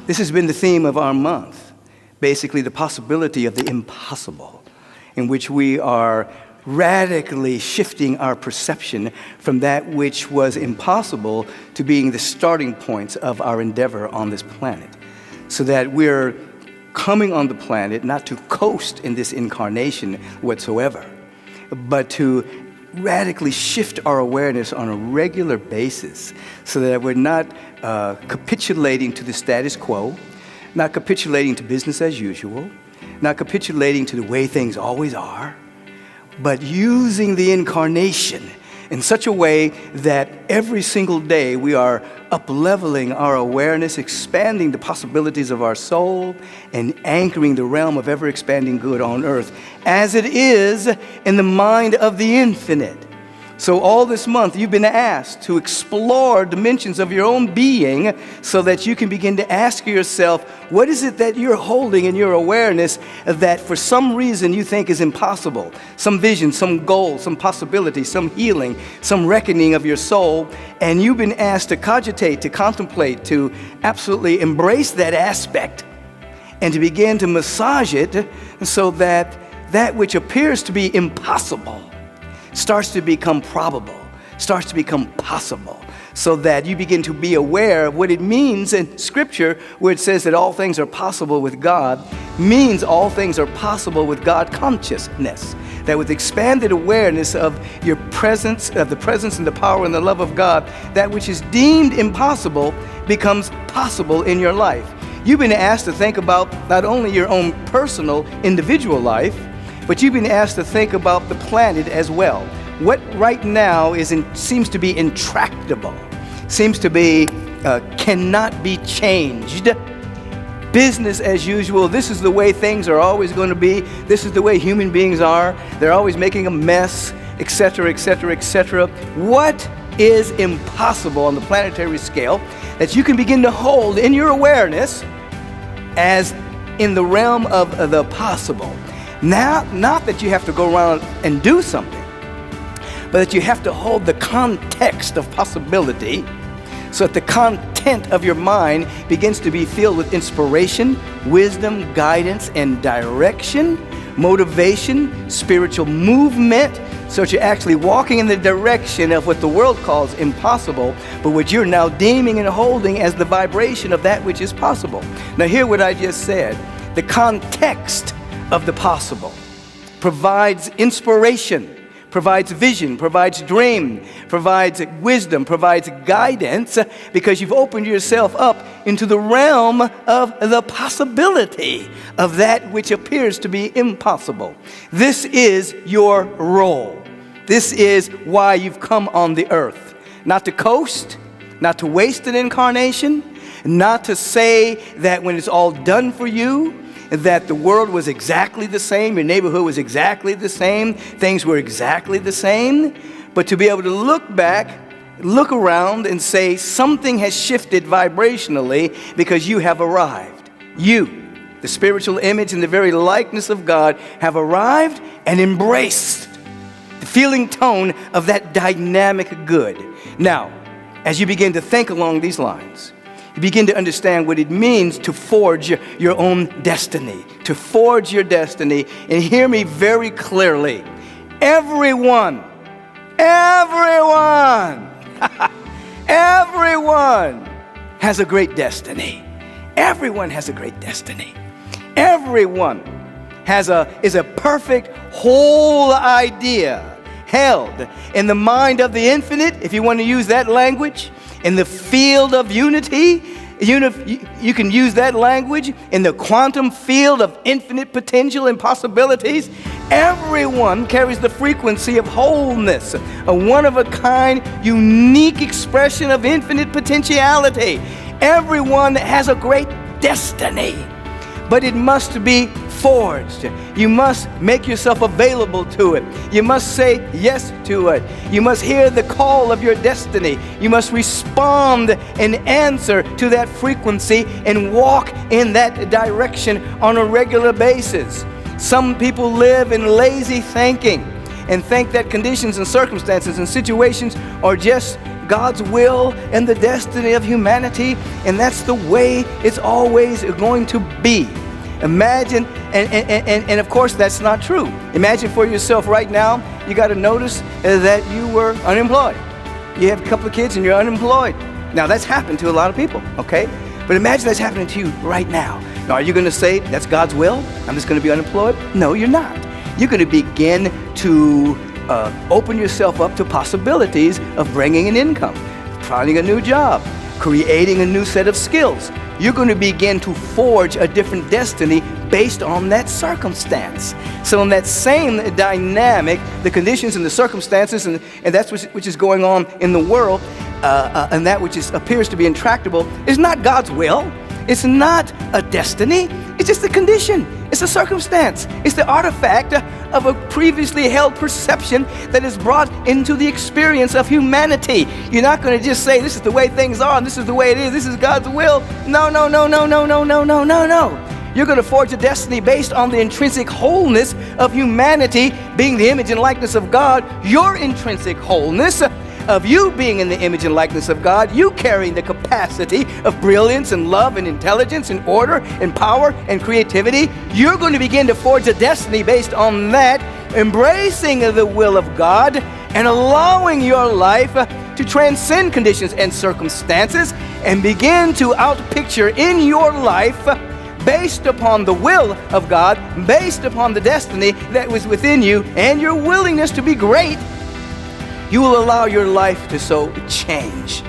This has been the theme of our month, basically the possibility of the impossible, in which we are radically shifting our perception from that which was impossible to being the starting points of our endeavor on this planet, so that we're coming on the planet not to coast in this incarnation whatsoever, but to radically shift our awareness on a regular basis so that we're not capitulating to the status quo, not capitulating to business as usual, not capitulating to the way things always are, but using the incarnation in such a way that every single day we are up-leveling our awareness, expanding the possibilities of our soul, and anchoring the realm of ever-expanding good on earth as it is in the mind of the infinite. So all this month you've been asked to explore dimensions of your own being so that you can begin to ask yourself, what is it that you're holding in your awareness that for some reason you think is impossible? Some vision, some goal, some possibility, some healing, some reckoning of your soul. And you've been asked to cogitate, to contemplate, to absolutely embrace that aspect and to begin to massage it so that that which appears to be impossible starts to become probable, starts to become possible, so that you begin to be aware of what it means in Scripture, where it says that all things are possible with God, means all things are possible with God consciousness. That with expanded awareness of your presence, of the presence and the power and the love of God, that which is deemed impossible becomes possible in your life. You've been asked to think about not only your own personal, individual life, but you've been asked to think about the planet as well. What right now seems to be intractable, seems to be cannot be changed. Business as usual. This is the way things are always going to be. This is the way human beings are. They're always making a mess, etc., etc., etc. What is impossible on the planetary scale that you can begin to hold in your awareness as in the realm of the possible? Now, not that you have to go around and do something, but that you have to hold the context of possibility so that the content of your mind begins to be filled with inspiration, wisdom, guidance, and direction, motivation, spiritual movement, so that you're actually walking in the direction of what the world calls impossible, but what you're now deeming and holding as the vibration of that which is possible. Now hear what I just said. The context of the possible provides inspiration, provides vision, provides dream, provides wisdom, provides guidance, because you've opened yourself up into the realm of the possibility of that which appears to be impossible. This is your role. This is why you've come on the earth. Not to coast, not to waste an incarnation, not to say that when it's all done for you, that the world was exactly the same, your neighborhood was exactly the same, things were exactly the same, but to be able to look back, look around and say something has shifted vibrationally because you have arrived. You, the spiritual image and the very likeness of God, have arrived and embraced the feeling tone of that dynamic good. Now, as you begin to think along these lines, you begin to understand what it means to forge your own destiny, to forge your destiny. And hear me very clearly. Everyone has a great destiny. Everyone has a great destiny. Everyone is a perfect whole idea held in the mind of the infinite, if you want to use that language. In the field of unity, you can use that language. In the quantum field of infinite potential and possibilities, everyone carries the frequency of wholeness, a one-of-a-kind, unique expression of infinite potentiality. Everyone has a great destiny, but it must be forged. You must make yourself available to it. You must say yes to it. You must hear the call of your destiny. You must respond and answer to that frequency and walk in that direction on a regular basis. Some people live in lazy thinking and think that conditions and circumstances and situations are just God's will and the destiny of humanity, and that's the way it's always going to be. Imagine, and of course that's not true. Imagine for yourself right now, you got to notice that you were unemployed. You have a couple of kids and you're unemployed. Now that's happened to a lot of people, okay? But imagine that's happening to you right now. Now, are you going to say, that's God's will? I'm just going to be unemployed? No, you're not. You're going to begin to open yourself up to possibilities of bringing an income, finding a new job, creating a new set of skills. You're going to begin to forge a different destiny based on that circumstance. So in that same dynamic, the conditions and the circumstances, and that's which is going on in the world, and that which appears to be intractable, is not God's will. It's not a destiny. It's just a condition. It's a circumstance. It's the artifact of a previously held perception that is brought into the experience of humanity. You're not going to just say, this is the way things are, and this is the way it is, this is God's will. No. You're going to forge a destiny based on the intrinsic wholeness of humanity being the image and likeness of God, your intrinsic wholeness of you being in the image and likeness of God, you carrying the capacity of brilliance and love and intelligence and order and power and creativity. You're going to begin to forge a destiny based on that, embracing the will of God and allowing your life to transcend conditions and circumstances and begin to outpicture in your life, based upon the will of God, based upon the destiny that was within you and your willingness to be great, you will allow your life to so change.